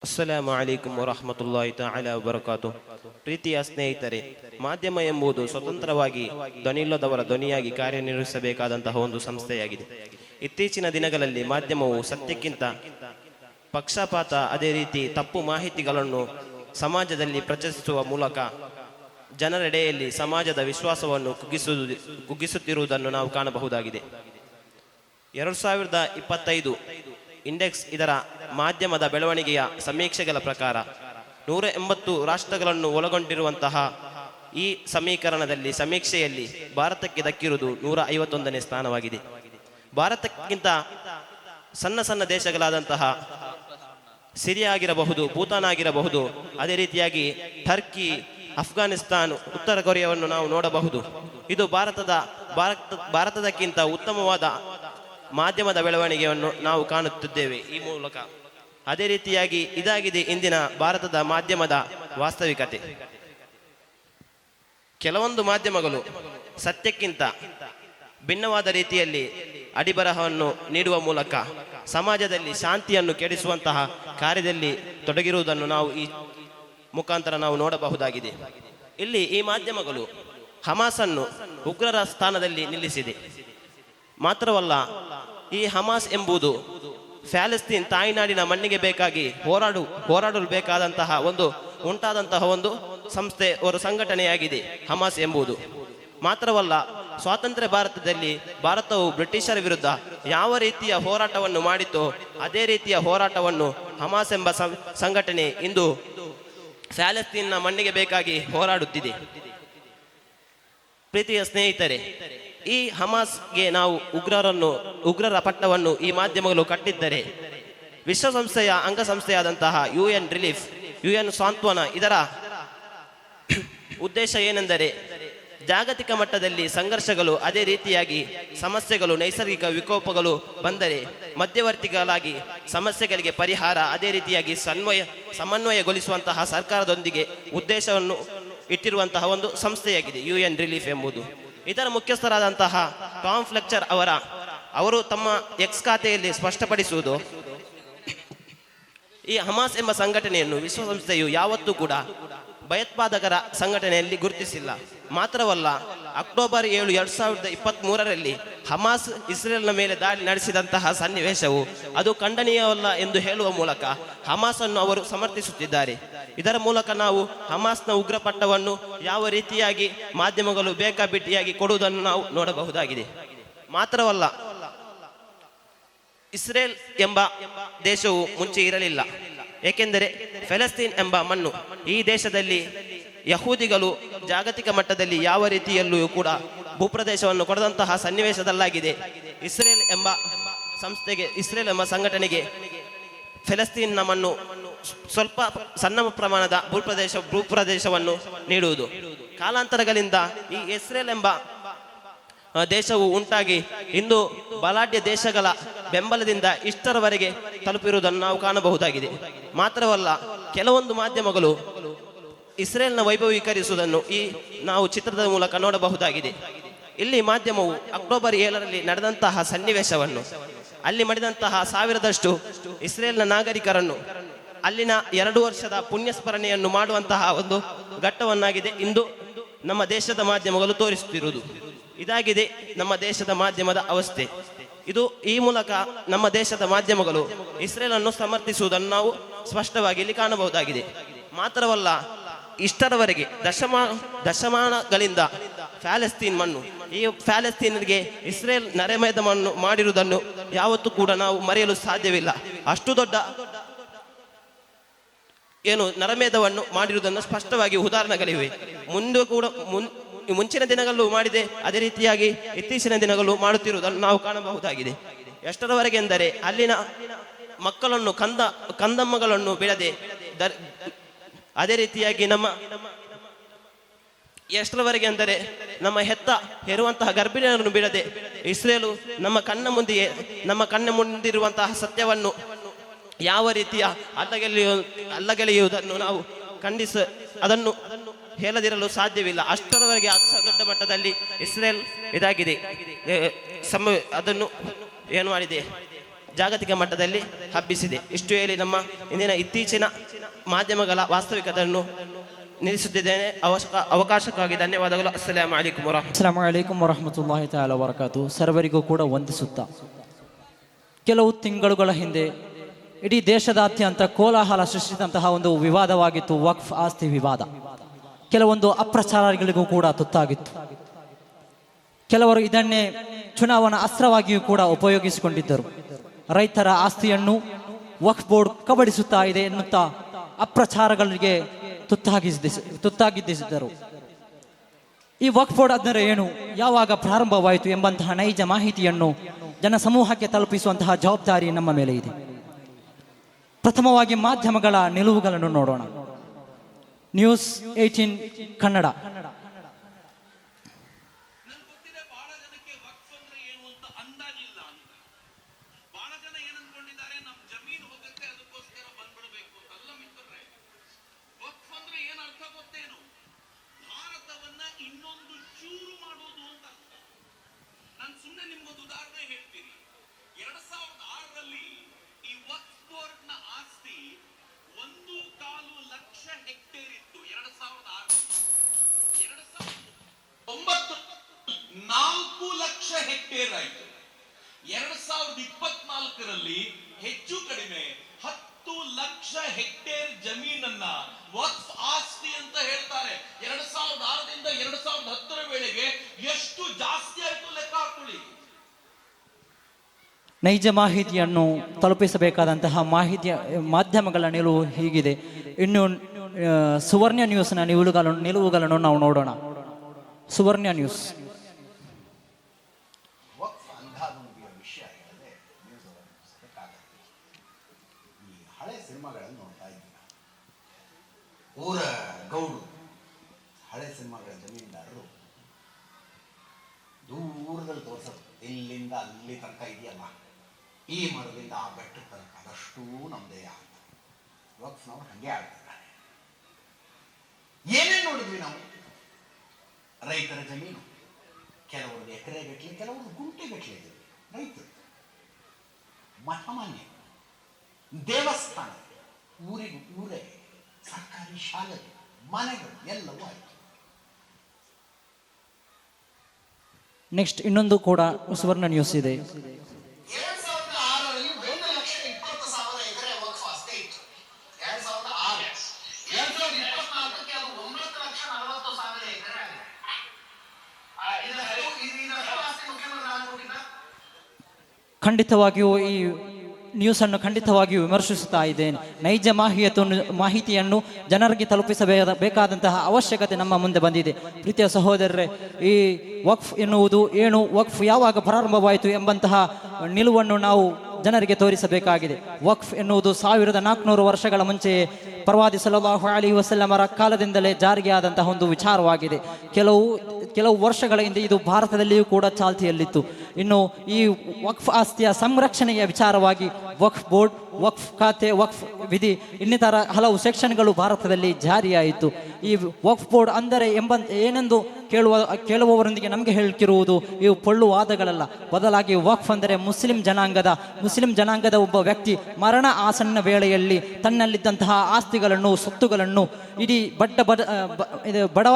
ಅಸ್ಸಲಾಮು ಅಲೈಕುಂ ವರಹಮತುಲ್ಲಾಹಿ ತಆಲಾ ವಬರಕಾತು. ಪ್ರೀತಿಯ ಸ್ನೇಹಿತರೆ, ಮಾಧ್ಯಮ ಎಂಬುದು ಸ್ವತಂತ್ರವಾಗಿ ಧ್ವನಿಯಿಲ್ಲದವರ ಧ್ವನಿಯಾಗಿ ಕಾರ್ಯನಿರ್ವಹಿಸಬೇಕಾದಂತಹ ಒಂದು ಸಂಸ್ಥೆಯಾಗಿದೆ. ಇತ್ತೀಚಿನ ದಿನಗಳಲ್ಲಿ ಮಾಧ್ಯಮವು ಸತ್ಯಕ್ಕಿಂತ ಪಕ್ಷಪಾತ, ಅದೇ ರೀತಿ ತಪ್ಪು ಮಾಹಿತಿಗಳನ್ನು ಸಮಾಜದಲ್ಲಿ ಪ್ರಚರಿಸುವ ಮೂಲಕ ಜನರೆಡೆಯಲ್ಲಿ ಸಮಾಜದ ವಿಶ್ವಾಸವನ್ನು ಕುಗ್ಗಿಸುತ್ತಿರುವುದನ್ನು ನಾವು ಕಾಣಬಹುದಾಗಿದೆ. 2025 ಇಂಡೆಕ್ಸ್ ಇದರ ಮಾಧ್ಯಮದ ಬೆಳವಣಿಗೆಯ ಸಮೀಕ್ಷೆಗಳ ಪ್ರಕಾರ 180 ರಾಷ್ಟ್ರಗಳನ್ನು ಒಳಗೊಂಡಿರುವಂತಹ ಈ ಸಮೀಕ್ಷೆಯಲ್ಲಿ ಭಾರತಕ್ಕೆ ದಕ್ಕಿರುವುದು 151ನೇ ಸ್ಥಾನವಾಗಿದೆ. ಭಾರತಕ್ಕಿಂತ ಸಣ್ಣ ಸಣ್ಣ ದೇಶಗಳಾದಂತಹ ಸಿರಿಯಾ ಆಗಿರಬಹುದು, ಭೂತಾನ್ ಆಗಿರಬಹುದು, ಅದೇ ರೀತಿಯಾಗಿ ಟರ್ಕಿ, ಅಫ್ಘಾನಿಸ್ತಾನ್, ಉತ್ತರ ಕೊರಿಯಾವನ್ನು ನಾವು ನೋಡಬಹುದು. ಇದು ಭಾರತದಕ್ಕಿಂತ ಉತ್ತಮವಾದ ಮಾಧ್ಯಮದ ಬೆಳವಣಿಗೆಯನ್ನು ನಾವು ಕಾಣುತ್ತಿದ್ದೇವೆ ಈ ಮೂಲಕ. ಅದೇ ರೀತಿಯಾಗಿ ಇದಾಗಿದೆ ಇಂದಿನ ಭಾರತದ ಮಾಧ್ಯಮದ ವಾಸ್ತವಿಕತೆ. ಕೆಲವೊಂದು ಮಾಧ್ಯಮಗಳು ಸತ್ಯಕ್ಕಿಂತ ಭಿನ್ನವಾದ ರೀತಿಯಲ್ಲಿ ಅಡಿಬರಹವನ್ನು ನೀಡುವ ಮೂಲಕ ಸಮಾಜದಲ್ಲಿ ಶಾಂತಿಯನ್ನು ಕೆಡಿಸುವಂತಹ ಕಾರ್ಯದಲ್ಲಿ ತೊಡಗಿರುವುದನ್ನು ನಾವು ಈ ಮುಖಾಂತರ ನಾವು ನೋಡಬಹುದಾಗಿದೆ. ಇಲ್ಲಿ ಈ ಮಾಧ್ಯಮಗಳು ಹಮಾಸನ್ನು ಉಗ್ರರ ಸ್ಥಾನದಲ್ಲಿ ನಿಲ್ಲಿಸಿದೆ. ಮಾತ್ರವಲ್ಲ, ಈ ಹಮಾಸ್ ಎಂಬುದು ಪ್ಯಾಲೆಸ್ತೀನ್ ತಾಯ್ನಾಡಿನ ಮಣ್ಣಿಗೆ ಬೇಕಾಗಿ ಹೋರಾಡಲು ಬೇಕಾದಂತಹ ಉಂಟಾದಂತಹ ಒಂದು ಸಂಸ್ಥೆ, ಒಂದು ಸಂಘಟನೆಯಾಗಿದೆ ಹಮಾಸ್ ಎಂಬುದು. ಮಾತ್ರವಲ್ಲ, ಸ್ವಾತಂತ್ರ್ಯ ಭಾರತದಲ್ಲಿ ಭಾರತವು ಬ್ರಿಟಿಷರ ವಿರುದ್ಧ ಯಾವ ರೀತಿಯ ಹೋರಾಟವನ್ನು ಮಾಡಿತೋ ಅದೇ ರೀತಿಯ ಹೋರಾಟವನ್ನು ಹಮಾಸ್ ಎಂಬ ಸಂಘಟನೆ ಇಂದು ಪ್ಯಾಲೆಸ್ತೀನ್ನ ಮಣ್ಣಿಗೆ ಬೇಕಾಗಿ ಹೋರಾಡುತ್ತಿದೆ. ಪ್ರೀತಿಯ ಸ್ನೇಹಿತರೆ, ಈ ಹಮಾಸ್ಗೆ ನಾವು ಉಗ್ರರ ಪಟ್ಟವನ್ನು ಈ ಮಾಧ್ಯಮಗಳು ಕಟ್ಟಿದ್ದರೆ, ವಿಶ್ವಸಂಸ್ಥೆಯ ಅಂಗಸಂಸ್ಥೆಯಾದಂತಹ UN ಸಾಂತ್ವನ, ಇದರ ಉದ್ದೇಶ ಏನೆಂದರೆ ಜಾಗತಿಕ ಮಟ್ಟದಲ್ಲಿ ಸಂಘರ್ಷಗಳು, ಅದೇ ರೀತಿಯಾಗಿ ಸಮಸ್ಯೆಗಳು, ನೈಸರ್ಗಿಕ ವಿಕೋಪಗಳು ಬಂದರೆ ಮಧ್ಯವರ್ತಿಗಳಾಗಿ ಸಮಸ್ಯೆಗಳಿಗೆ ಪರಿಹಾರ, ಅದೇ ರೀತಿಯಾಗಿ ಸಮನ್ವಯಗೊಳಿಸುವಂತಹ ಸರ್ಕಾರದೊಂದಿಗೆ ಉದ್ದೇಶವನ್ನು ಇಟ್ಟಿರುವಂತಹ ಒಂದು ಸಂಸ್ಥೆಯಾಗಿದೆ UN ಎಂಬುದು. ಇದರ ಮುಖ್ಯಸ್ಥರಾದಂತಹ ಟಾಮ್ ಫ್ಲೆಕ್ಚರ್ ಅವರು ತಮ್ಮ ಎಕ್ಸ್ ಖಾತೆಯಲ್ಲಿ ಸ್ಪಷ್ಟಪಡಿಸುವುದು, ಈ ಹಮಾಸ್ ಎಂಬ ಸಂಘಟನೆಯನ್ನು ವಿಶ್ವಸಂಸ್ಥೆಯು ಯಾವತ್ತೂ ಕೂಡ ಭಯೋತ್ಪಾದಕರ ಸಂಘಟನೆಯಲ್ಲಿ ಗುರುತಿಸಿಲ್ಲ. ಮಾತ್ರವಲ್ಲ, ಅಕ್ಟೋಬರ್ 7, 2023ರಲ್ಲಿ ಹಮಾಸ್ ಇಸ್ರೇಲ್ನ ಮೇಲೆ ದಾಳಿ ನಡೆಸಿದಂತಹ ಸನ್ನಿವೇಶವು ಅದು ಖಂಡನೀಯವಲ್ಲ ಎಂದು ಹೇಳುವ ಮೂಲಕ ಹಮಾಸ್ ಅನ್ನು ಅವರು ಸಮರ್ಥಿಸುತ್ತಿದ್ದಾರೆ. ಇದರ ಮೂಲಕ ನಾವು ಹಮಾಸ್ನ ಉಗ್ರಪಟ್ಟವನ್ನು ಯಾವ ರೀತಿಯಾಗಿ ಮಾಧ್ಯಮಗಳು ಬೇಕಾಬಿಟ್ಟಿಯಾಗಿ ಕೊಡುವುದನ್ನು ನಾವು ನೋಡಬಹುದಾಗಿದೆ. ಮಾತ್ರವಲ್ಲ, ಇಸ್ರೇಲ್ ಎಂಬ ದೇಶವು ಮುಂಚೆ ಇರಲಿಲ್ಲ. ಏಕೆಂದರೆ ಫೆಲಸ್ತೀನ್ ಎಂಬ ಮಣ್ಣು, ಈ ದೇಶದಲ್ಲಿ ಯಹೂದಿಗಳು ಜಾಗತಿಕ ಮಟ್ಟದಲ್ಲಿ ಯಾವ ರೀತಿಯಲ್ಲೂ ಕೂಡ ಭೂಪ್ರದೇಶವನ್ನು ಕೊಡದಂತಹ ಸನ್ನಿವೇಶದಲ್ಲಾಗಿದೆ. ಇಸ್ರೇಲ್ ಎಂಬ ಸಂಘಟನೆಗೆ ಫೆಲಸ್ತೀನ್ನ ಮಣ್ಣು ಸ್ವಲ್ಪ ಸಣ್ಣ ಪ್ರಮಾಣದ ಭೂಪ್ರದೇಶವನ್ನು ನೀಡುವುದು. ಕಾಲಾಂತರಗಳಿಂದ ಈ ಇಸ್ರೇಲ್ ಎಂಬ ದೇಶವು ಉಂಟಾಗಿ ಇಂದು ಬಲಾಢ್ಯ ದೇಶಗಳ ಬೆಂಬಲದಿಂದ ಇಷ್ಟರವರೆಗೆ ತಲುಪಿರುವುದನ್ನು ನಾವು ಕಾಣಬಹುದಾಗಿದೆ. ಮಾತ್ರವಲ್ಲ, ಕೆಲವೊಂದು ಮಾಧ್ಯಮಗಳು ಇಸ್ರೇಲ್ನ ವೈಭವೀಕರಿಸುವುದನ್ನು ನಾವು ಚಿತ್ರದ ಮೂಲಕ ನೋಡಬಹುದಾಗಿದೆ. ಇಲ್ಲಿ ಮಾಧ್ಯಮವು ಅಕ್ಟೋಬರ್ 7ರಲ್ಲಿ ನಡೆದಂತಹ ಸನ್ನಿವೇಶವನ್ನು, ಅಲ್ಲಿ ಮಾಡಿದಂತಹ 1000ದಷ್ಟು ಇಸ್ರೇಲ್ನ ನಾಗರಿಕರನ್ನು, ಅಲ್ಲಿನ 2 ವರ್ಷದ ಪುಣ್ಯಸ್ಮರಣೆಯನ್ನು ಮಾಡುವಂತಹ ಒಂದು ಘಟ್ಟವನ್ನಾಗಿದೆ ಇಂದು ನಮ್ಮ ದೇಶದ ಮಾಧ್ಯಮಗಳು ತೋರಿಸುತ್ತಿರುವುದು. ಇದಾಗಿದೆ ನಮ್ಮ ದೇಶದ ಮಾಧ್ಯಮದ ಅವಸ್ಥೆ. ಈ ಮೂಲಕ ನಮ್ಮ ದೇಶದ ಮಾಧ್ಯಮಗಳು ಇಸ್ರೇಲ್ ಅನ್ನು ಸಮರ್ಥಿಸುವುದನ್ನು ನಾವು ಸ್ಪಷ್ಟವಾಗಿ ಇಲ್ಲಿ ಕಾಣಬಹುದಾಗಿದೆ. ಮಾತ್ರವಲ್ಲ, ಇಷ್ಟರವರೆಗೆ ದಶಮಾನಗಳಿಂದ ಪ್ಯಾಲೆಸ್ತೀನ್ ಮಣ್ಣು, ಈ ಪ್ಯಾಲೆಸ್ತೀನಿಗೆ ಇಸ್ರೇಲ್ ನರೆಮೇಧವನ್ನು ಮಾಡಿರುವುದನ್ನು ಯಾವತ್ತೂ ಕೂಡ ನಾವು ಮರೆಯಲು ಸಾಧ್ಯವಿಲ್ಲ. ಅಷ್ಟು ದೊಡ್ಡ ನರಮೇಧವನ್ನು ಮಾಡಿರುವುದನ್ನು ಸ್ಪಷ್ಟವಾಗಿ ಉದಾಹರಣೆಗಳಿವೆ. ಮುಂಚಿನ ದಿನಗಳಲ್ಲೂ ಮಾಡಿದೆ, ಅದೇ ರೀತಿಯಾಗಿ ಇತ್ತೀಚಿನ ದಿನಗಳು ಮಾಡುತ್ತಿರುವುದನ್ನು ನಾವು ಕಾಣಬಹುದಾಗಿದೆ. ಎಷ್ಟರವರೆಗೆ ಎಂದರೆ ಅಲ್ಲಿನ ಮಕ್ಕಳನ್ನು, ಕಂದಮ್ಮಗಳನ್ನು ಬಿಡದೆ, ಅದೇ ರೀತಿಯಾಗಿ ಎಷ್ಟರವರೆಗೆ ಅಂದರೆ ನಮ್ಮ ಹೆರುವಂತಹ ಗರ್ಭಿಣಿಯರನ್ನು ಬಿಡದೆ ಇಸ್ರೇಲು ನಮ್ಮ ಕಣ್ಣ ಮುಂದಿರುವಂತಹ ಸತ್ಯವನ್ನು ಯಾವ ರೀತಿಯ ಅಲ್ಲಗಳೆಯುವುದನ್ನು ನಾವು ಅದನ್ನು ಹೇಳದಿರಲು ಸಾಧ್ಯವಿಲ್ಲ. ಅಷ್ಟರವರೆಗೆ ದೊಡ್ಡ ಮಟ್ಟದಲ್ಲಿ ಇಸ್ರೇಲ್ ಇದಾಗಿದೆ, ಅದನ್ನು ಏನು ಮಾಡಿದೆ, ಜಾಗತಿಕ ಮಟ್ಟದಲ್ಲಿ ಹಬ್ಬಿಸಿದೆ. ಇಷ್ಟು ಹೇಳಿ ನಮ್ಮ ಇಂದಿನ ಇತ್ತೀಚಿನ ಮಾಧ್ಯಮಗಳ ವಾಸ್ತವಿಕತೆಯನ್ನು ನಿಲ್ಲಿಸುತ್ತಿದ್ದೇನೆ. ಅವಕಾಶಕ್ಕಾಗಿ ಧನ್ಯವಾದಗಳು. ಅಸ್ಸಲಾಮು ಅಲೈಕುಂ ವರಹಮತುಲ್ಲಾಹಿ ತಆಲಾ ವಬರಕಾತು. ಸರ್ವರಿಗೂ ಕೂಡ ವಂದಿಸುತ್ತಾ, ಕೆಲವು ತಿಂಗಳುಗಳ ಹಿಂದೆ ಇಡೀ ದೇಶದಾದ್ಯಂತ ಕೋಲಾಹಲ ಸೃಷ್ಟಿಸಿದಂತಹ ಒಂದು ವಿವಾದವಾಗಿತ್ತು ವಕ್ಫ್ ಆಸ್ತಿ ವಿವಾದ. ಕೆಲವೊಂದು ಅಪ್ರಚಾರಗಳಿಗೂ ಕೂಡ ತುತ್ತಾಗಿತ್ತು. ಕೆಲವರು ಇದನ್ನೇ ಚುನಾವಣಾ ಅಸ್ತ್ರವಾಗಿಯೂ ಕೂಡ ಉಪಯೋಗಿಸಿಕೊಂಡಿದ್ದರು. ರೈತರ ಆಸ್ತಿಯನ್ನು ವಕ್ಫ್ ಬೋರ್ಡ್ ಕಬಳಿಸುತ್ತಾ ಇದೆ ಎನ್ನುತ್ತಾ ಅಪ್ರಚಾರಗಳಿಗೆ ತುತ್ತಾಗಿದ್ದರು. ಈ ವಕ್ಫ್ ಬೋರ್ಡ್ ಅಂದರೆ ಏನು, ಯಾವಾಗ ಪ್ರಾರಂಭವಾಯಿತು ಎಂಬಂತಹ ನೈಜ ಮಾಹಿತಿಯನ್ನು ಜನಸಮೂಹಕ್ಕೆ ತಲುಪಿಸುವಂತಹ ಜವಾಬ್ದಾರಿ ನಮ್ಮ ಮೇಲೆ ಇದೆ. ಪ್ರಥಮವಾಗಿ ಮಾಧ್ಯಮಗಳ ನಿಲುವುಗಳನ್ನು ನೋಡೋಣ. ನ್ಯೂಸ್ 18 ಕನ್ನಡ. ಹೆಕ್ಟೇರ್ ಆಯಿತು. 2024ರಲ್ಲಿ ಹೆಚ್ಚು ಕಡಿಮೆ 10 ಲಕ್ಷ ಹೆಕ್ಟೇರ್ ಜಮೀನನ್ನ ವಕ್ಫ್ ಆಸ್ತಿ ಅಂತ ಹೇಳ್ತಾರೆ. 2006ರಿಂದ 2010ರ ವೇಳೆಗೆ ಎಷ್ಟು ಜಾಸ್ತಿ ಆಯ್ತು ಲೆಕ್ಕ ಹಾಕೊಳ್ಳಿ. ನೈಜ ಮಾಹಿತಿಯನ್ನು ತಲುಪಿಸಬೇಕಾದಂತಹ ಮಾಧ್ಯಮಗಳ ನಿಲುವು ಹೀಗಿದೆ. ಇನ್ನು ಸುವರ್ಣ ನ್ಯೂಸ್ನ ನಿಲುವುಗಳನ್ನು ನಾವು ನೋಡೋಣ. ಸುವರ್ಣ ನ್ಯೂಸ್. ಸಿನಿಮಾಗಳನ್ನು ನೋಡ್ತಾ ಇದ್ದೀವಿ. ಊರ ಗೌಡು ಹಳೆ ಸಿನಿಮಾಗಳ ಜಮೀನ್ದಾರರು ದೂರದಲ್ಲಿ ತೋರಿಸೋದು, ಇಲ್ಲಿಂದ ಅಲ್ಲಿ ತನಕ ಇದೆಯಲ್ಲ, ಈ ಮರದಿಂದ ಆ ಬೆಟ್ಟದ ತನಕ ಅದಷ್ಟೂ ನಮ್ಮದೇ ಅಂತ ವಕ್ಫ್ನವ್ರು ಹಾಗೆ ಆಡ್ತಿದ್ದಾರೆ. ಏನೇನು ನೋಡಿದ್ವಿ ನಾವು? ರೈತರ ಜಮೀನು, ಕೆಲವ್ರದ್ದು ಎಕರೆ ಗಟ್ಟಲೆ, ಕೆಲವ್ರದ್ದು ಗುಂಟೆ ಗಟ್ಟಲೆ ಇದೆ. ರೈತರು, ಮಠಮಾನ್ಯ, ದೇವಸ್ಥಾನ, ಊರೇ ಸರ್ಕಾರಿ ಶಾಲೆ, ಮನೆಗಳು ಎಲ್ಲವೂ ಆಯಿತು. ನೆಕ್ಸ್ಟ್ ಇನ್ನೊಂದು ಕೂಡ ಸುವರ್ಣ ನ್ಯೂಸ್ ಇದೆ. 2006ರಲ್ಲಿ 1,20,000 ಎಕರೆ ವಕ್ಫ್ ಆಸ್ತಿ ಇತ್ತು. 2006 2024ಕ್ಕೆ ಅದು 9,40,000 ಎಕರೆ ಆಗಿದೆ. ಖಂಡಿತವಾಗಿಯೂ ಈ ನ್ಯೂಸನ್ನು ಖಂಡಿತವಾಗಿಯೂ ವಿಮರ್ಶಿಸುತ್ತಾ ಇದ್ದೇನೆ. ನೈಜ ಮಾಹಿತಿಯನ್ನು ಜನರಿಗೆ ತಲುಪಿಸಬೇಕಾದಂತಹ ಅವಶ್ಯಕತೆ ನಮ್ಮ ಮುಂದೆ ಬಂದಿದೆ. ಪ್ರೀತಿಯ ಸಹೋದರರೇ, ಈ ವಕ್ಫ್ ಎನ್ನುವುದು ಏನು, ವಕ್ಫ್ ಯಾವಾಗ ಪ್ರಾರಂಭವಾಯಿತು ಎಂಬಂತಹ ನಿಲುವನ್ನು ನಾವು ಜನರಿಗೆ ತೋರಿಸಬೇಕಾಗಿದೆ. ವಕ್ಫ್ ಎನ್ನುವುದು 1400 ವರ್ಷಗಳ ಮುಂಚೆ ಪ್ರವಾದಿ ಸಲ್ಲಲ್ಲಾಹು ಅಲೈಹಿ ವಸಲ್ಲಮರ ಕಾಲದಿಂದಲೇ ಜಾರಿಗೆ ಆದಂತಹ ಒಂದು ವಿಚಾರವಾಗಿದೆ. ಕೆಲವು ವರ್ಷಗಳ ಹಿಂದೆ ಇದು ಭಾರತದಲ್ಲಿಯೂ ಕೂಡ ಚಾಲ್ತಿಯಲ್ಲಿತ್ತು. ಇನ್ನು ಈ ವಕ್ಫ್ ಆಸ್ತಿಯ ಸಂರಕ್ಷಣೆಯ ವಿಚಾರವಾಗಿ ವಕ್ಫ್ ಬೋರ್ಡ್, ವಕ್ಫ್ ಖಾತೆ, ವಕ್ಫ್ ವಿಧಿ ಇನ್ನಿತರ ಹಲವು ಸೆಕ್ಷನ್ಗಳು ಭಾರತದಲ್ಲಿ ಜಾರಿಯಾಯಿತು. ಈ ವಕ್ಫ್ ಬೋರ್ಡ್ ಅಂದರೆ ಏನೆಂದು ಕೇಳುವವರೊಂದಿಗೆ ನಮಗೆ ಹೇಳಿರುವುದು ಇವು ಪೊಳ್ಳು ವಾದಗಳಲ್ಲ. ಬದಲಾಗಿ ವಕ್ಫ್ ಅಂದರೆ ಮುಸ್ಲಿಂ ಜನಾಂಗದ ಒಬ್ಬ ವ್ಯಕ್ತಿ ಮರಣ ಆಸನ್ನ ವೇಳೆಯಲ್ಲಿ ತನ್ನಲ್ಲಿದ್ದಂತಹ ಆಸ್ತಿಗಳನ್ನು, ಸೊತ್ತುಗಳನ್ನು ಇಡೀ ಬಡವ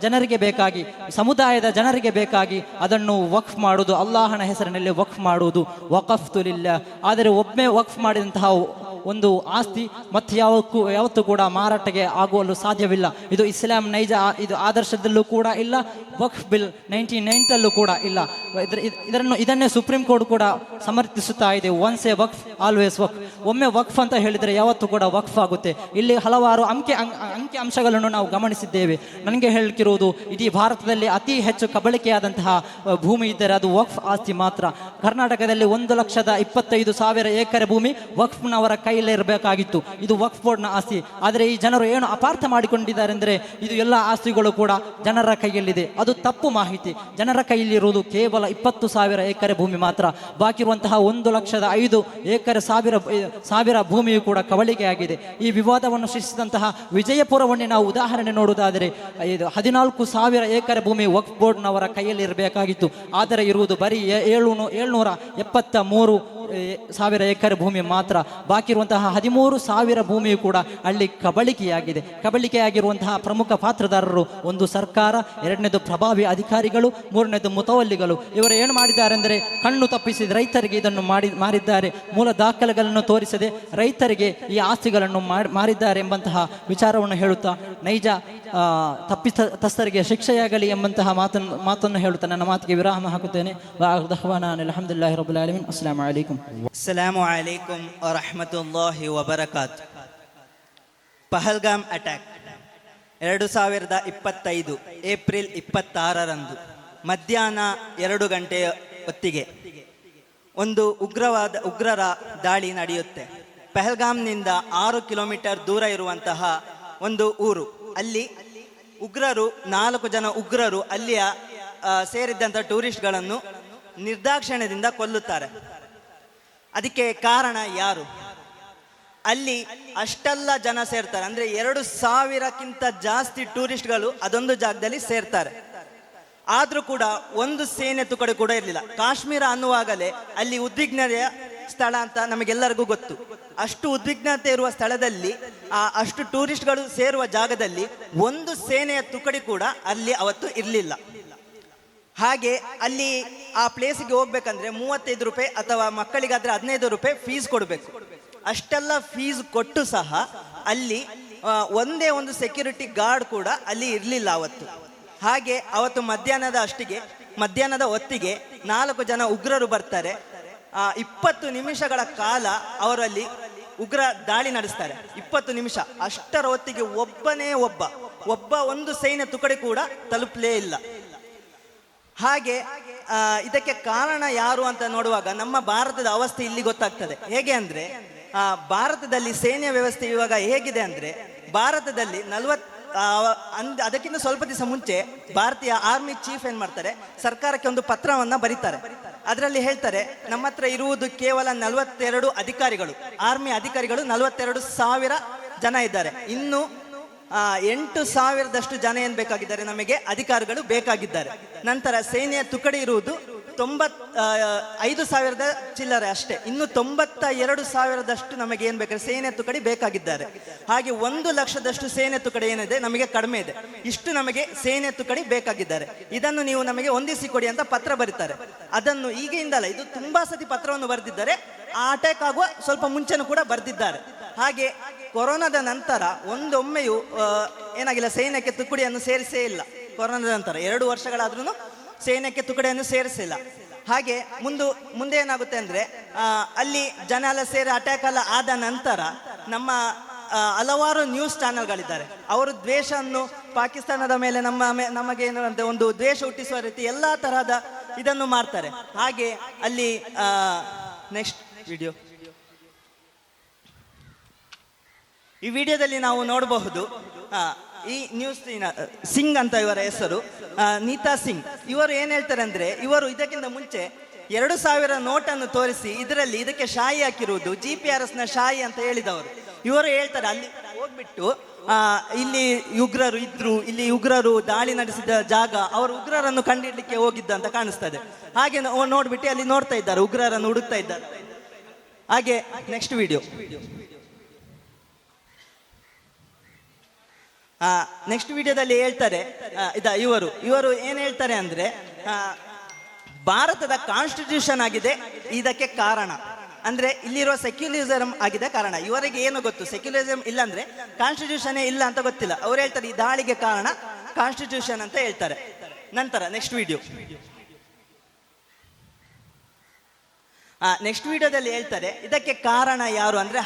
ಜನರಿಗೆ ಬೇಕಾಗಿ, ಸಮುದಾಯದ ಜನರಿಗೆ ಬೇಕಾಗಿ ಅದನ್ನು ವಕ್ಫ್ ಮಾಡುವುದು, ಅಲ್ಲಾಹನ ಹೆಸರಿನಲ್ಲಿ ವಕ್ಫ್ ಮಾಡುವುದು ವಕಫ್ತು ಲಿಲ್ಲಾಹ್. ಆದರೆ ಒಮ್ಮೆ ವಕ್ಫ್ ಮಾಡಿದಂತಹ ಒಂದು ಆಸ್ತಿ ಮತ್ತೆ ಯಾವತ್ತೂ ಕೂಡ ಮಾರಾಟಕ್ಕೆ ಆಗುವಲು ಸಾಧ್ಯವಿಲ್ಲ. ಇದು ಇಸ್ಲಾಂ ನೈಜ ಇದು ಆದರ್ಶದಲ್ಲೂ ಕೂಡ ಇಲ್ಲ, ವಕ್ಫ್ ಬಿಲ್ 99 ಕೂಡ ಇಲ್ಲ. ಇದನ್ನೇ ಸುಪ್ರೀಂ ಕೋರ್ಟ್ ಕೂಡ ಸಮರ್ಥಿಸುತ್ತಾ ಇದೆ. ಒನ್ಸ್ ಎ ವಕ್ಫ್ ಆಲ್ವೇಸ್ ವಕ್ಫ್. ಒಮ್ಮೆ ವಕ್ಫ್ ಅಂತ ಹೇಳಿದರೆ ಯಾವತ್ತೂ ಕೂಡ ವಕ್ಫ್ ಆಗುತ್ತೆ. ಇಲ್ಲಿ ಹಲವಾರು ಅಂಕಿ ಅಂಶಗಳನ್ನು ನಾವು ಗಮನಿಸಿದ್ದೇವೆ. ನನಗೆ ಹೇಳಿರುವುದು, ಇಡೀ ಭಾರತದಲ್ಲಿ ಅತಿ ಹೆಚ್ಚು ಕಬಳಿಕೆಯಾದಂತಹ ಭೂಮಿ ಇದ್ದರೆ ಅದು ವಕ್ಫ್ ಆಸ್ತಿ ಮಾತ್ರ. ಕರ್ನಾಟಕದಲ್ಲಿ 1,25,000 ಎಕರೆ ಭೂಮಿ ವಕ್ಫ್ನವರ ಕೈಯಲ್ಲೇ ಇರಬೇಕಾಗಿತ್ತು. ಇದು ವಕ್ಫ್ ಬೋರ್ಡ್ನ ಆಸ್ತಿ. ಆದರೆ ಈ ಜನರು ಏನು ಅಪಾರ್ಥ ಮಾಡಿಕೊಂಡಿದ್ದಾರೆ ಅಂದರೆ, ಇದು ಎಲ್ಲ ಆಸ್ತಿಗಳು ಕೂಡ ಜನರ ಕೈಯಲ್ಲಿದೆ. ಅದು ತಪ್ಪು ಮಾಹಿತಿ. ಜನರ ಕೈಯಲ್ಲಿರುವುದು ಕೇವಲ 20,000 ಎಕರೆ ಭೂಮಿ ಮಾತ್ರ. ಬಾಕಿ ಇರುವಂತಹ 1,05,000 ಭೂಮಿಯು ಕೂಡ ಕಬಳಿಕೆಯಾಗಿದೆ. ಈ ವಿವಾದವನ್ನು ಸೃಷ್ಟಿಸಿದಂತಹ ವಿಜಯಪುರವನ್ನೇ ನಾವು ಉದಾಹರಣೆ ನೋಡುವುದಾದರೆ, 14,000 ಎಕರೆ ಭೂಮಿ ವಕ್ಫ್ ಬೋರ್ಡ್ನವರ ಕೈಯಲ್ಲಿ ಇರಬೇಕಾಗಿತ್ತು. ಆದರೆ ಇರುವುದು ಬರೀ 773 ಸಾವಿರ ಎಕರೆ ಭೂಮಿ ಮಾತ್ರ, ಬಾಕಿ ಇರುವಂತಹ 13,000 ಭೂಮಿಯು ಕೂಡ ಅಲ್ಲಿ ಕಬಳಿಕೆಯಾಗಿದೆ. ಕಬಳಿಕೆಯಾಗಿರುವಂತಹ ಪ್ರಮುಖ ಪಾತ್ರದಾರರು ಒಂದು ಸರ್ಕಾರ, ಎರಡನೇದು ಪ್ರಭಾವಿ ಅಧಿಕಾರಿಗಳು, ಮೂರನೇದು ಮುತವಲ್ಲಿಗಳು. ಇವರು ಏನು ಮಾಡಿದ್ದಾರೆ ಅಂದರೆ ಕಣ್ಣು ತಪ್ಪಿಸಿದ ರೈತರಿಗೆ ಇದನ್ನು ಮಾರಿದ್ದಾರೆ. ಮೂಲ ದಾಖಲೆಗಳನ್ನು ತೋರಿಸದೆ ರೈತರಿಗೆ ಈ ಆಸ್ತಿಗಳನ್ನು ಮಾರಿದ್ದಾರೆ ಎಂಬಂತಹ ವಿಚಾರವನ್ನು ಹೇಳುತ್ತಾ ನೈಜ ತಪ್ಪಿತಸ್ಥರಿಗೆ ಶಿಕ್ಷೆಯಾಗಲಿ ಎಂಬಂತಹ ಮಾತನ್ನು ಹೇಳುತ್ತಾ ನನ್ನ ಮಾತಿಗೆ ವಿರಾಮ ಹಾಕುತ್ತೇನೆ. ಅಲ್ಹಮ್ದುಲಿಲ್ಲಾಹಿ ರಬ್ಬಿಲ್ ಆಲಮೀನ್. ಅಸ್ಸಲಾಮು ಅಲೈಕುಂ. ಅಸ್ಸಲಾಮು ಅಲೈಕುಂ ವರಹಮತುಲ್ಲಾಹಿ ವಬರಕಾತ್. ಪಹಲ್ಗಾಮ್ ಅಟ್ಯಾಕ್ 2025 ಏಪ್ರಿಲ್ 26ರಂದು ಮಧ್ಯಾಹ್ನ 2 ಗಂಟೆಯ ಹೊತ್ತಿಗೆ ಒಂದು ಉಗ್ರರ ದಾಳಿ ನಡೆಯುತ್ತೆ. ಪಹಲ್ಗಾಮ್ನಿಂದ 6 ಕಿಲೋಮೀಟರ್ ದೂರ ಇರುವಂತಹ ಒಂದು ಊರು. ಅಲ್ಲಿ ಉಗ್ರರು 4 ಜನ ಉಗ್ರರು ಅಲ್ಲಿಯ ಸೇರಿದ್ದಂಥ ಟೂರಿಸ್ಟ್ಗಳನ್ನು ನಿರ್ದಾಕ್ಷಿಣ್ಯದಿಂದ ಕೊಲ್ಲುತ್ತಾರೆ. ಅದಕ್ಕೆ ಕಾರಣ ಯಾರು? ಅಲ್ಲಿ ಅಷ್ಟೆಲ್ಲ ಜನ ಸೇರ್ತಾರೆ, ಅಂದ್ರೆ 2,000ಕ್ಕಿಂತ ಜಾಸ್ತಿ ಟೂರಿಸ್ಟ್ಗಳು ಅದೊಂದು ಜಾಗದಲ್ಲಿ ಸೇರ್ತಾರೆ. ಆದ್ರೂ ಕೂಡ ಒಂದು ಸೇನೆ ತುಕಡಿ ಕೂಡ ಇರಲಿಲ್ಲ. ಕಾಶ್ಮೀರ ಅನ್ನುವಾಗಲೇ ಅಲ್ಲಿ ಉದ್ವಿಗ್ನತೆಯ ಸ್ಥಳ ಅಂತ ನಮಗೆಲ್ಲರಿಗೂ ಗೊತ್ತು. ಅಷ್ಟು ಉದ್ವಿಗ್ನತೆ ಇರುವ ಸ್ಥಳದಲ್ಲಿ ಅಷ್ಟು ಟೂರಿಸ್ಟ್ಗಳು ಸೇರುವ ಜಾಗದಲ್ಲಿ ಒಂದು ಸೇನೆಯ ತುಕಡಿ ಕೂಡ ಅಲ್ಲಿ ಅವತ್ತು ಇರಲಿಲ್ಲ. ಹಾಗೆ ಅಲ್ಲಿ ಆ ಪ್ಲೇಸಿಗೆ ಹೋಗ್ಬೇಕಂದ್ರೆ 35 ರೂಪಾಯಿ ಅಥವಾ ಮಕ್ಕಳಿಗಾದ್ರೆ 15 ರೂಪಾಯಿ ಫೀಸ್ ಕೊಡಬೇಕು. ಅಷ್ಟೆಲ್ಲ ಫೀಸ್ ಕೊಟ್ಟು ಸಹ ಅಲ್ಲಿ ಒಂದೇ ಒಂದು ಸೆಕ್ಯೂರಿಟಿ ಗಾರ್ಡ್ ಕೂಡ ಅಲ್ಲಿ ಇರಲಿಲ್ಲ ಅವತ್ತು. ಹಾಗೆ ಅವತ್ತು ಮಧ್ಯಾಹ್ನದ ಹೊತ್ತಿಗೆ 4 ಜನ ಉಗ್ರರು ಬರ್ತಾರೆ. 20 ನಿಮಿಷಗಳ ಕಾಲ ಅವರಲ್ಲಿ ಉಗ್ರ ದಾಳಿ ನಡೆಸ್ತಾರೆ. 20 ನಿಮಿಷ. ಅಷ್ಟರ ಹೊತ್ತಿಗೆ ಒಬ್ಬ ಒಂದು ಸೈನ್ಯ ತುಕಡಿ ಕೂಡ ತಲುಪಲೇ ಇಲ್ಲ. ಹಾಗೆ ಇದಕ್ಕೆ ಕಾರಣ ಯಾರು ಅಂತ ನೋಡುವಾಗ ನಮ್ಮ ಭಾರತದ ಅವಸ್ಥೆ ಇಲ್ಲಿ ಗೊತ್ತಾಗ್ತದೆ. ಹೇಗೆ ಅಂದ್ರೆ ಭಾರತದಲ್ಲಿ ಸೇನೆಯ ವ್ಯವಸ್ಥೆ ಇವಾಗ ಹೇಗಿದೆ ಅಂದ್ರೆ, ಭಾರತದಲ್ಲಿ ಅದಕ್ಕಿಂತ ಸ್ವಲ್ಪ ದಿವಸ ಮುಂಚೆ ಭಾರತೀಯ ಆರ್ಮಿ ಚೀಫ್ ಏನ್ ಮಾಡ್ತಾರೆ, ಸರ್ಕಾರಕ್ಕೆ ಒಂದು ಪತ್ರವನ್ನ ಬರೀತಾರೆ. ಅದರಲ್ಲಿ ಹೇಳ್ತಾರೆ, ನಮ್ಮ ಹತ್ರ ಇರುವುದು ಕೇವಲ 42 ಅಧಿಕಾರಿಗಳು, ಆರ್ಮಿ ಅಧಿಕಾರಿಗಳು 42,000 ಜನ ಇದ್ದಾರೆ. ಇನ್ನು 8,000ದಷ್ಟು ಜನ ಏನ್ ಬೇಕಾಗಿದ್ದಾರೆ, ನಮಗೆ ಅಧಿಕಾರಿಗಳು ಬೇಕಾಗಿದ್ದಾರೆ. ನಂತರ ಸೇನೆಯ ತುಕಡಿ ಇರುವುದು 95,000 ಚಿಲ್ಲರೆ ಅಷ್ಟೇ. ಇನ್ನು 92,000ದಷ್ಟು ನಮಗೆ ಏನ್ ಬೇಕಾದ್ರೆ ಸೇನೆ ತುಕಡಿ ಬೇಕಾಗಿದ್ದಾರೆ. ಹಾಗೆ 1,00,000ದಷ್ಟು ಸೇನೆ ತುಕಡಿ ಏನಿದೆ ನಮಗೆ ಕಡಿಮೆ ಇದೆ. ಇಷ್ಟು ನಮಗೆ ಸೇನೆ ತುಕಡಿ ಬೇಕಾಗಿದ್ದಾರೆ. ಇದನ್ನು ನೀವು ನಮಗೆ ಹೊಂದಿಸಿಕೊಡಿ ಅಂತ ಪತ್ರ ಬರೀತಾರೆ. ಅದನ್ನು ಈಗಿಂದಲ್ಲ, ಇದು ತುಂಬಾ ಸತಿ ಪತ್ರವನ್ನು ಬರೆದಿದ್ದಾರೆ. ಆ ಅಟ್ಯಾಕ್ ಆಗುವ ಸ್ವಲ್ಪ ಮುಂಚೆನೂ ಕೂಡ ಬರೆದಿದ್ದಾರೆ. ಹಾಗೆ ಕೊರೋನಾದ ನಂತರ ಒಂದೊಮ್ಮೆಯೂ ಏನಾಗಿಲ್ಲ, ಸೈನ್ಯಕ್ಕೆ ತುಕಡಿಯನ್ನು ಸೇರಿಸೇ ಇಲ್ಲ. ಕೊರೋನಾದ ನಂತರ 2 ವರ್ಷಗಳಾದ್ರೂ ಸೈನ್ಯಕ್ಕೆ ತುಕಡಿಯನ್ನು ಸೇರಿಸಿಲ್ಲ. ಹಾಗೆ ಮುಂದೆ ಏನಾಗುತ್ತೆ ಅಂದ್ರೆ, ಅಲ್ಲಿ ಜನ ಎಲ್ಲ ಸೇರಿ ಅಟ್ಯಾಕ್ ಎಲ್ಲ ಆದ ನಂತರ ನಮ್ಮ ಹಲವಾರು ನ್ಯೂಸ್ ಚಾನೆಲ್ಗಳಿದ್ದಾರೆ. ಅವರು ದ್ವೇಷವನ್ನು ಪಾಕಿಸ್ತಾನದ ಮೇಲೆ ನಮಗೆ ಏನಂತೆ ಒಂದು ದ್ವೇಷ ಹುಟ್ಟಿಸುವ ರೀತಿ ಎಲ್ಲಾ ತರಹದ ಇದನ್ನು ಮಾಡ್ತಾರೆ. ಹಾಗೆ ಅಲ್ಲಿ ನೆಕ್ಸ್ಟ್ ವಿಡಿಯೋ, ಈ ವಿಡಿಯೋದಲ್ಲಿ ನಾವು ನೋಡಬಹುದು, ಈ ನ್ಯೂಸ್ ಸಿಂಗ್ ಅಂತ ಇವರ ಹೆಸರು, ನೀತಾ ಸಿಂಗ್. ಇವರು ಏನ್ ಹೇಳ್ತಾರೆ ಅಂದ್ರೆ, ಇವರು ಇದಕ್ಕಿಂತ ಮುಂಚೆ 2,000 ನೋಟನ್ನು ತೋರಿಸಿ ಇದಕ್ಕೆ ಶಾಯಿ ಹಾಕಿರುವುದು GPRS ನ ಶಾಯಿ ಅಂತ ಹೇಳಿದವರು. ಇವರು ಹೇಳ್ತಾರೆ, ಅಲ್ಲಿ ಹೋಗ್ಬಿಟ್ಟು ಇಲ್ಲಿ ಉಗ್ರರು ಇದ್ರು, ಇಲ್ಲಿ ಉಗ್ರರು ದಾಳಿ ನಡೆಸಿದ ಜಾಗ, ಅವರು ಉಗ್ರರನ್ನು ಕಂಡಿಡ್ಲಿಕ್ಕೆ ಹೋಗಿದ್ದ ಅಂತ ಕಾಣಿಸ್ತದೆ. ಹಾಗೆ ನೋಡ್ಬಿಟ್ಟು ಅಲ್ಲಿ ನೋಡ್ತಾ ಇದ್ದಾರೆ, ಉಗ್ರರನ್ನು ಹುಡುಕ್ತಾ ಇದ್ದಾರೆ. ಹಾಗೆ ನೆಕ್ಸ್ಟ್ ವಿಡಿಯೋ, ನೆಕ್ಸ್ಟ್ ವಿಡಿಯೋದಲ್ಲಿ ಹೇಳ್ತಾರೆ, ಇವರು ಏನ್ ಹೇಳ್ತಾರೆ ಅಂದ್ರೆ, ಭಾರತದ ಕಾನ್ಸ್ಟಿಟ್ಯೂಷನ್ ಆಗಿದೆ ಇದಕ್ಕೆ ಕಾರಣ. ಅಂದ್ರೆ ಇಲ್ಲಿರುವ ಸೆಕ್ಯುಲರಿಸಂ ಆಗಿದೆ ಕಾರಣ. ಇವರಿಗೆ ಏನು ಗೊತ್ತು, ಸೆಕ್ಯುಲರಿಸಂ ಇಲ್ಲ ಅಂದ್ರೆ ಕಾನ್ಸ್ಟಿಟ್ಯೂಷನ್ ಇಲ್ಲ ಅಂತ ಗೊತ್ತಿಲ್ಲ. ಅವ್ರು ಹೇಳ್ತಾರೆ ಈ ದಾಳಿಗೆ ಕಾರಣ ಕಾನ್ಸ್ಟಿಟ್ಯೂಷನ್ ಅಂತ ಹೇಳ್ತಾರೆ. ನಂತರ ನೆಕ್ಸ್ಟ್ ವಿಡಿಯೋದಲ್ಲಿ ಹೇಳ್ತಾರೆ, ಇದಕ್ಕೆ ಕಾರಣ ಯಾರು ಅಂದ್ರೆ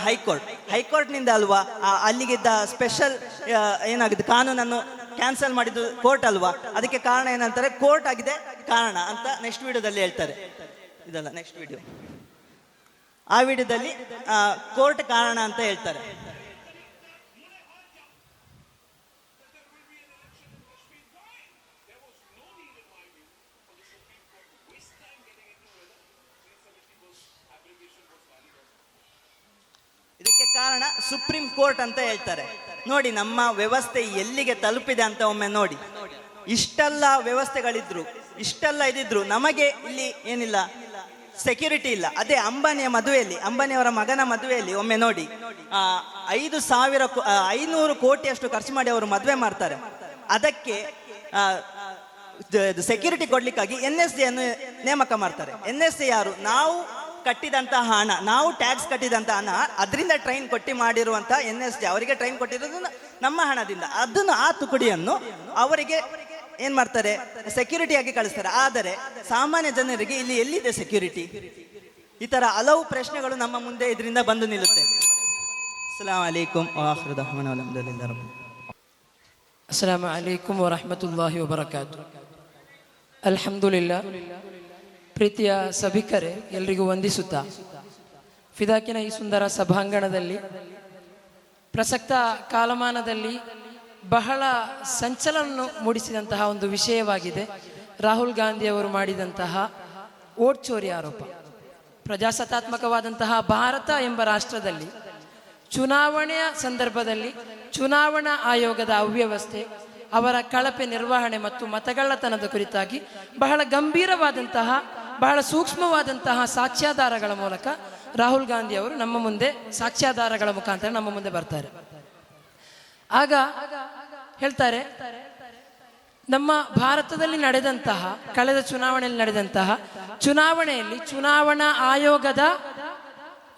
ಹೈಕೋರ್ಟ್ ನಿಂದ ಅಲ್ವಾ, ಅಲ್ಲಿಗಿದ್ದ ಸ್ಪೆಷಲ್ ಏನಾಗಿದೆ ಕಾನೂನನ್ನು ಕ್ಯಾನ್ಸಲ್ ಮಾಡಿದ್ದು ಕೋರ್ಟ್ ಅಲ್ವಾ, ಅದಕ್ಕೆ ಕಾರಣ ಏನಂತಾರೆ, ಕೋರ್ಟ್ ಆಗಿದೆ ಕಾರಣ ಅಂತ ನೆಕ್ಸ್ಟ್ ವಿಡಿಯೋದಲ್ಲಿ ಹೇಳ್ತಾರೆ. ಇದಲ್ಲ ನೆಕ್ಸ್ಟ್ ವಿಡಿಯೋ, ಆ ವಿಡಿಯೋದಲ್ಲಿ ಕೋರ್ಟ್ ಕಾರಣ ಅಂತ ಹೇಳ್ತಾರೆ. ಇದಕ್ಕೆ ಕಾರಣ ಸುಪ್ರೀಂ ಕೋರ್ಟ್ ಅಂತ ಹೇಳ್ತಾರೆ. ನೋಡಿ ನಮ್ಮ ವ್ಯವಸ್ಥೆ ಎಲ್ಲಿಗೆ ತಲುಪಿದೆ ಅಂತ ಒಮ್ಮೆ ನೋಡಿ. ಇಷ್ಟೆಲ್ಲ ವ್ಯವಸ್ಥೆಗಳಿದ್ರು, ಇಷ್ಟೆಲ್ಲ ಇದಿದ್ರು, ನಮಗೆ ಇಲ್ಲಿ ಏನಿಲ್ಲ, ಸೆಕ್ಯೂರಿಟಿ ಇಲ್ಲ. ಅದೇ ಅಂಬಾನಿಯ ಮದುವೆಯಲ್ಲಿ, ಅಂಬಾನಿಯವರ ಮಗನ ಮದುವೆಯಲ್ಲಿ ಒಮ್ಮೆ ನೋಡಿ, 500 ಕೋಟಿಯಷ್ಟು ಖರ್ಚು ಮಾಡಿ ಅವರು ಮದುವೆ ಮಾಡ್ತಾರೆ. ಅದಕ್ಕೆ ಸೆಕ್ಯೂರಿಟಿ ಕೊಡ್ಲಿಕ್ಕಾಗಿ NSG ಅನ್ನು ನೇಮಕ ಮಾಡ್ತಾರೆ. NSG ಯಾರು? ನಾವು ಕಟ್ಟಿದಂತಹ ಹಣ, ನಾವು ಟ್ಯಾಕ್ಸ್ ಕಟ್ಟಿದಂತಹ ಹಣ, ಅದರಿಂದ ಟ್ರೈನ್ ಕೊಟ್ಟು ಮಾಡಿರುವಂತ NSG ಅವರಿಗೆ ಟ್ರೈನ್ ಕೊಟ್ಟಿರೋದು ನಮ್ಮ ಹಣದಿಂದ. ಅದನ್ನು ಆ ತುಕಡಿಯನ್ನು ಅವರಿಗೆ ಏನ್ ಮಾಡ್ತಾರೆ, ಸೆಕ್ಯೂರಿಟಿ ಆಗಿ ಕಳಿಸ್ತಾರೆ. ಆದರೆ ಸಾಮಾನ್ಯ ಜನರಿಗೆ ಇಲ್ಲಿ ಎಲ್ಲಿದೆ ಸೆಕ್ಯೂರಿಟಿ? ಈ ತರ ಹಲವು ಪ್ರಶ್ನೆಗಳು ನಮ್ಮ ಮುಂದೆ ಇದರಿಂದ ಬಂದು ನಿಲ್ಲುತ್ತೆ. ಅಸ್ಸಲಾಮು ಅಲೈಕುಂ ವ ಆಖಿರು ದಅವಾನಾ ಅಲ್ಹಮ್ದುಲಿಲ್ಲಾಹಿ ರಬ್ಬಿಲ್ ಆಲಮೀನ್. ಅಸ್ಸಲಾಮು ಅಲೈಕುಂ ವರಹಮತುಲ್ಲಾಹಿ ವಬರಕಾತು. ಅಲ್ಹಮ್ದುಲಿಲ್ಲಾ. ಪ್ರೀತಿಯ ಸಭಿಕರೇ, ಎಲ್ರಿಗೂ ವಂದಿಸುತ್ತಾ ಫಿದಾಕಿನ ಈ ಸುಂದರ ಸಭಾಂಗಣದಲ್ಲಿ ಪ್ರಸಕ್ತ ಕಾಲಮಾನದಲ್ಲಿ ಬಹಳ ಸಂಚಲನ ಮೂಡಿಸಿದಂತಹ ಒಂದು ವಿಷಯವಾಗಿದೆ ರಾಹುಲ್ ಗಾಂಧಿಯವರು ಮಾಡಿದಂತಹ ವೋಟ್ ಚೋರಿ ಆರೋಪ. ಪ್ರಜಾಸತ್ತಾತ್ಮಕವಾದಂತಹ ಭಾರತ ಎಂಬ ರಾಷ್ಟ್ರದಲ್ಲಿ ಚುನಾವಣೆಯ ಸಂದರ್ಭದಲ್ಲಿ ಚುನಾವಣಾ ಆಯೋಗದ ಅವ್ಯವಸ್ಥೆ, ಅವರ ಕಳಪೆ ನಿರ್ವಹಣೆ ಮತ್ತು ಮತಗಳ್ಳತನದ ಕುರಿತಾಗಿ ಬಹಳ ಗಂಭೀರವಾದಂತಹ, ಬಹಳ ಸೂಕ್ಷ್ಮವಾದಂತಹ ಸಾಕ್ಷ್ಯಾಧಾರಗಳ ಮೂಲಕ ರಾಹುಲ್ ಗಾಂಧಿ ಅವರು ನಮ್ಮ ಮುಂದೆ ಸಾಕ್ಷ್ಯಾಧಾರಗಳ ಮುಖಾಂತರ ನಮ್ಮ ಮುಂದೆ ಬರ್ತಾರೆ. ಆಗ ಹೇಳ್ತಾರೆ, ನಮ್ಮ ಭಾರತದಲ್ಲಿ ನಡೆದಂತಹ ಕಳೆದ ಚುನಾವಣೆಯಲ್ಲಿ ನಡೆದಂತಹ ಚುನಾವಣೆಯಲ್ಲಿ ಚುನಾವಣಾ ಆಯೋಗದ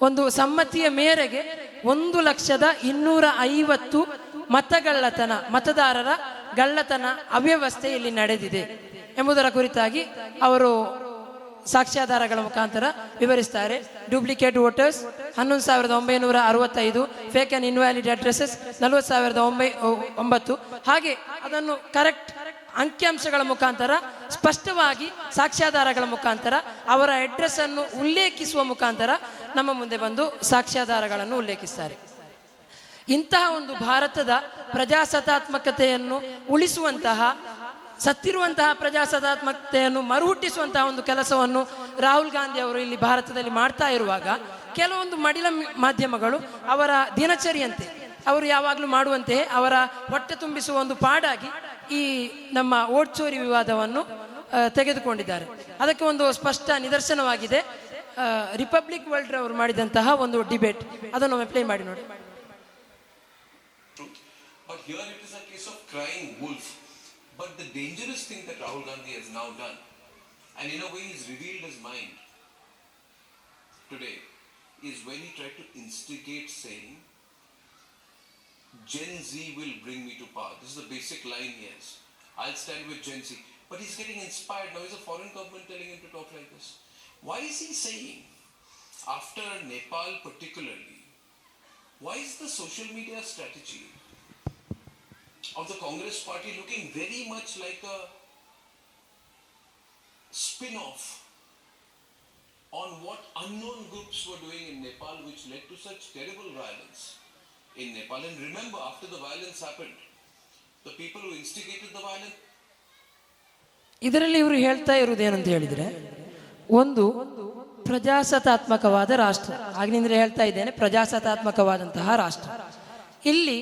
ಒಂದು ಸಮ್ಮತಿಯ ಮೇರೆಗೆ 1,250,000 ಮತಗಳ್ಳತನ, ಮತದಾರರ ಗಳ್ಳತನ ಅವ್ಯವಸ್ಥೆ ಇಲ್ಲಿ ನಡೆದಿದೆ ಎಂಬುದರ ಕುರಿತಾಗಿ ಅವರು ಸಾಕ್ಷ್ಯಾಧಾರಗಳ ಮುಖಾಂತರ ವಿವರಿಸ್ತಾರೆ. Duplicate voters 11,965, fake and invalid addresses 40,009. ಹಾಗೆ ಅದನ್ನು ಕರೆಕ್ಟ್ ಅಂಕಿಅಂಶಗಳ ಮುಖಾಂತರ ಸ್ಪಷ್ಟವಾಗಿ ಸಾಕ್ಷ್ಯಾಧಾರಗಳ ಮುಖಾಂತರ ಅವರ ಅಡ್ರೆಸ್ ಅನ್ನು ಉಲ್ಲೇಖಿಸುವ ಮುಖಾಂತರ ನಮ್ಮ ಮುಂದೆ ಬಂದು ಸಾಕ್ಷ್ಯಾಧಾರಗಳನ್ನು ಉಲ್ಲೇಖಿಸ್ತಾರೆ. ಇಂತಹ ಒಂದು ಭಾರತದ ಪ್ರಜಾಸತ್ತಾತ್ಮಕತೆಯನ್ನು ಉಳಿಸುವಂತಹ, ಸತ್ತಿರುವಂತಹ ಪ್ರಜಾಸತ್ತಾತ್ಮಕತೆಯನ್ನು ಮರುಹುಟ್ಟಿಸುವಂತಹ ಒಂದು ಕೆಲಸವನ್ನು ರಾಹುಲ್ ಗಾಂಧಿ ಅವರು ಇಲ್ಲಿ ಭಾರತದಲ್ಲಿ ಮಾಡ್ತಾ ಇರುವಾಗ, ಕೆಲವೊಂದು ಮಡಿಲ ಮಾಧ್ಯಮಗಳು ಅವರ ದಿನಚರಿಯಂತೆ, ಅವರು ಯಾವಾಗಲೂ ಮಾಡುವಂತೆಯೇ ಅವರ ಹೊಟ್ಟೆ ತುಂಬಿಸುವ ಒಂದು ಪಾಡಾಗಿ ಈ ನಮ್ಮ ವೋಟ್ ಚೋರಿ ವಿವಾದವನ್ನು ತೆಗೆದುಕೊಂಡಿದ್ದಾರೆ. ಅದಕ್ಕೆ ಒಂದು ಸ್ಪಷ್ಟ ನಿದರ್ಶನವಾಗಿದೆ ರಿಪಬ್ಲಿಕ್ ವರ್ಲ್ಡ್ ಅವರು ಮಾಡಿದಂತಹ ಒಂದು ಡಿಬೇಟ್. ಅದನ್ನು ಒಮ್ಮೆ ಪ್ಲೇ ಮಾಡಿ ನೋಡಿ. But here it is a case of crying wolf. But the dangerous thing that Rahul Gandhi has now done, and in a way he's revealed his mind today, is when he tried to instigate saying, Gen Z will bring me to power. This is the basic line he has. I'll stand with Gen Z. But he's getting inspired. Now is a foreign government telling him to talk like this. Why is he saying, after Nepal particularly, why is the social media strategy of the Congress party looking very much like a spin-off on what unknown groups were doing in Nepal, which led to such terrible violence in Nepal? And remember, after the violence happened, the people who instigated the violence. ಇದರಲ್ಲಿ ಇವರು ಹೇಳ್ತಾ ಇರುವುದೇನಂತ ಹೇಳಿದರೆ, ಒಂದು ಪ್ರಜಾಸತ್ತಾತ್ಮಕವಾದ ರಾಷ್ಟ್ರ, ಆಗಿನಿಂದ ಹೇಳ್ತಾ ಇದ್ದೇನೆ, ಪ್ರಜಾಸತ್ತಾತ್ಮಕವಾದಂತಹ ರಾಷ್ಟ್ರ. ಇಲ್ಲಿ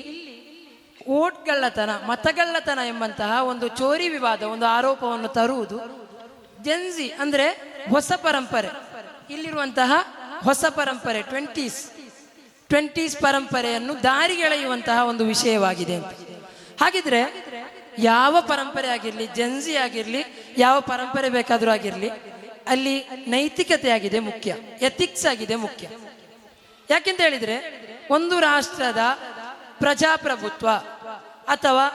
ವೋಟ್ಗಳ್ಳತನ, ಮತಗಳ್ಳತನ ಎಂಬಂತಹ ಒಂದು ಚೋರಿ ವಿವಾದ, ಒಂದು ಆರೋಪವನ್ನು ತರುವುದು ಜೆನ್ಜಿ ಅಂದರೆ ಹೊಸ ಪರಂಪರೆ, ಇಲ್ಲಿರುವಂತಹ ಹೊಸ ಪರಂಪರೆ 20s ಪರಂಪರೆಯನ್ನು ದಾರಿಗೆಳೆಯುವಂತಹ ಒಂದು ವಿಷಯವಾಗಿದೆ ಅಂತ. ಹಾಗಿದ್ರೆ ಯಾವ ಪರಂಪರೆ ಆಗಿರಲಿ, ಜೆನ್ಜಿ ಆಗಿರಲಿ, ಯಾವ ಪರಂಪರೆ ಬೇಕಾದರೂ ಆಗಿರಲಿ, ಅಲ್ಲಿ ನೈತಿಕತೆ ಆಗಿದೆ ಮುಖ್ಯ, ಎಥಿಕ್ಸ್ ಆಗಿದೆ ಮುಖ್ಯ. ಯಾಕೆಂತ ಹೇಳಿದ್ರೆ, ಒಂದು ರಾಷ್ಟ್ರದ ಪ್ರಜಾಪ್ರಭುತ್ವ ಅಥವಾ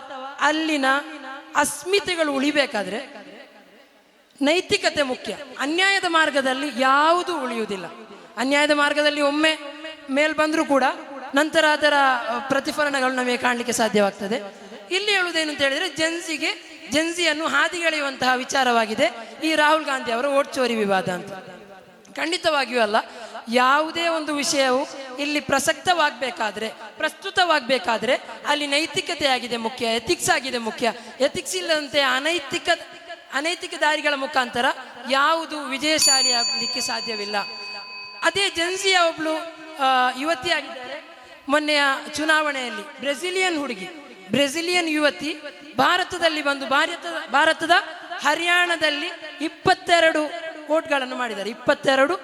ಅಲ್ಲಿನ ಅಸ್ಮಿತೆಗಳು ಉಳಿಬೇಕಾದ್ರೆ ನೈತಿಕತೆ ಮುಖ್ಯ. ಅನ್ಯಾಯದ ಮಾರ್ಗದಲ್ಲಿ ಯಾವುದೂ ಉಳಿಯುವುದಿಲ್ಲ. ಅನ್ಯಾಯದ ಮಾರ್ಗದಲ್ಲಿ ಒಮ್ಮೆ ಮೇಲ್ ಬಂದರೂ ಕೂಡ ನಂತರ ಅದರ ಪ್ರತಿಫಲನಗಳು ನಮಗೆ ಕಾಣಲಿಕ್ಕೆ ಸಾಧ್ಯವಾಗ್ತದೆ. ಇಲ್ಲಿ ಹೇಳುವುದೇನು ಅಂತ ಹೇಳಿದ್ರೆ, ಜೆನ್ಜಿಯನ್ನು ಹಾದಿಗೆಳೆಯುವಂತಹ ವಿಚಾರವಾಗಿದೆ ಈ ರಾಹುಲ್ ಗಾಂಧಿ ಅವರ ವೋಟ್ ಚೋರಿ ವಿವಾದ ಅಂತ. ಖಂಡಿತವಾಗಿಯೂ ಅಲ್ಲ. ಯಾವುದೇ ಒಂದು ವಿಷಯವು ಇಲ್ಲಿ ಪ್ರಸ್ತುತವಾಗಬೇಕಾದ್ರೆ ಅಲ್ಲಿ ನೈತಿಕತೆ ಆಗಿದೆ ಮುಖ್ಯ, ಎಥಿಕ್ಸ್ ಆಗಿದೆ ಮುಖ್ಯ. ಎಥಿಕ್ಸ್ ಇಲ್ಲದಂತೆ ಅನೈತಿಕ ದಾರಿಗಳ ಮುಖಾಂತರ ಯಾವುದು ವಿಜಯಶಾಲಿ ಆಗಲಿಕ್ಕೆ ಸಾಧ್ಯವಿಲ್ಲ. ಅದೇ ಜೆನ್ಜಿಯ ಒಬ್ಳು ಯುವತಿಯಾಗಿದ್ದಾರೆ. ಮೊನ್ನೆಯ ಚುನಾವಣೆಯಲ್ಲಿ ಬ್ರೆಜಿಲಿಯನ್ ಯುವತಿ ಭಾರತದಲ್ಲಿ ಬಂದು ಭಾರತದ ಹರಿಯಾಣದಲ್ಲಿ 22 ವೋಟ್ಗಳನ್ನು ಮಾಡಿದ್ದಾರೆ. 22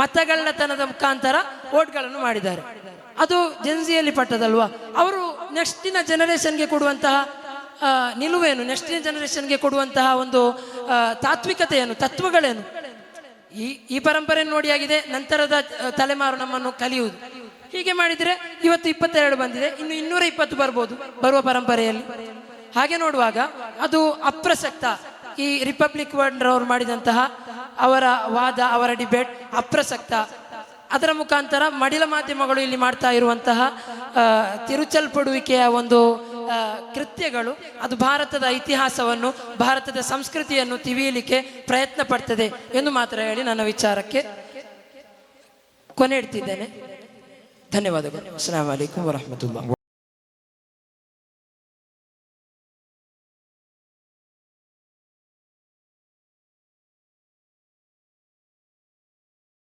ಮತಗಳ್ಳತನದ ಮುಖಾಂತರ ವೋಟ್ಗಳನ್ನು ಮಾಡಿದ್ದಾರೆ. ಅದು ಜೆನ್ಸಿಯಲ್ಲಿ ಪಟ್ಟದಲ್ವಾ? ಅವರು ನೆಕ್ಸ್ಟಿನ ಜನರೇಷನ್ಗೆ ಕೊಡುವಂತಹ ನಿಲುವೇನು, ನೆಕ್ಸ್ಟಿನ ಜನರೇಷನ್ಗೆ ಕೊಡುವಂತಹ ಒಂದು ತಾತ್ವಿಕತೆ ಏನು, ತತ್ವಗಳೇನು? ಈ ಪರಂಪರೆ ನೋಡಿ ಆಗಿದೆ, ನಂತರದ ತಲೆಮಾರು ನಮ್ಮನ್ನು ಕಲಿಯುವುದು. ಹೀಗೆ ಮಾಡಿದರೆ ಇವತ್ತು 22 ಬಂದಿದೆ, ಇನ್ನು 220 ಬರ್ಬೋದು ಬರುವ ಪರಂಪರೆಯಲ್ಲಿ. ಹಾಗೆ ನೋಡುವಾಗ ಅದು ಅಪ್ರಸಕ್ತ. ಈ ರಿಪಬ್ಲಿಕ್ ವರ್ಲ್ಡ್ ಮಾಡಿದಂತಹ ಅವರ ವಾದ, ಅವರ ಡಿಬೇಟ್ ಅಪ್ರಸಕ್ತ. ಅದರ ಮುಖಾಂತರ ಮಡಿಲ ಮಾಧ್ಯಮಗಳು ಇಲ್ಲಿ ಮಾಡ್ತಾ ಇರುವಂತಹ ತಿರುಚಲ್ಪಡುವಿಕೆಯ ಒಂದು ಕೃತ್ಯಗಳು ಅದು ಭಾರತದ ಇತಿಹಾಸವನ್ನು, ಭಾರತದ ಸಂಸ್ಕೃತಿಯನ್ನು ತಿವಿಯಲಿಕ್ಕೆ ಪ್ರಯತ್ನ ಪಡ್ತದೆ ಎಂದು ಮಾತ್ರ ಹೇಳಿ ನನ್ನ ವಿಚಾರಕ್ಕೆ ಕೊನೆ ಇಡ್ತಿದ್ದೇನೆ. ಧನ್ಯವಾದಗಳು. ಅಸ್ಸಲಾಮು ಅಲೈಕುಂ ವರಹಮತುಲ್ಲಾಹ್.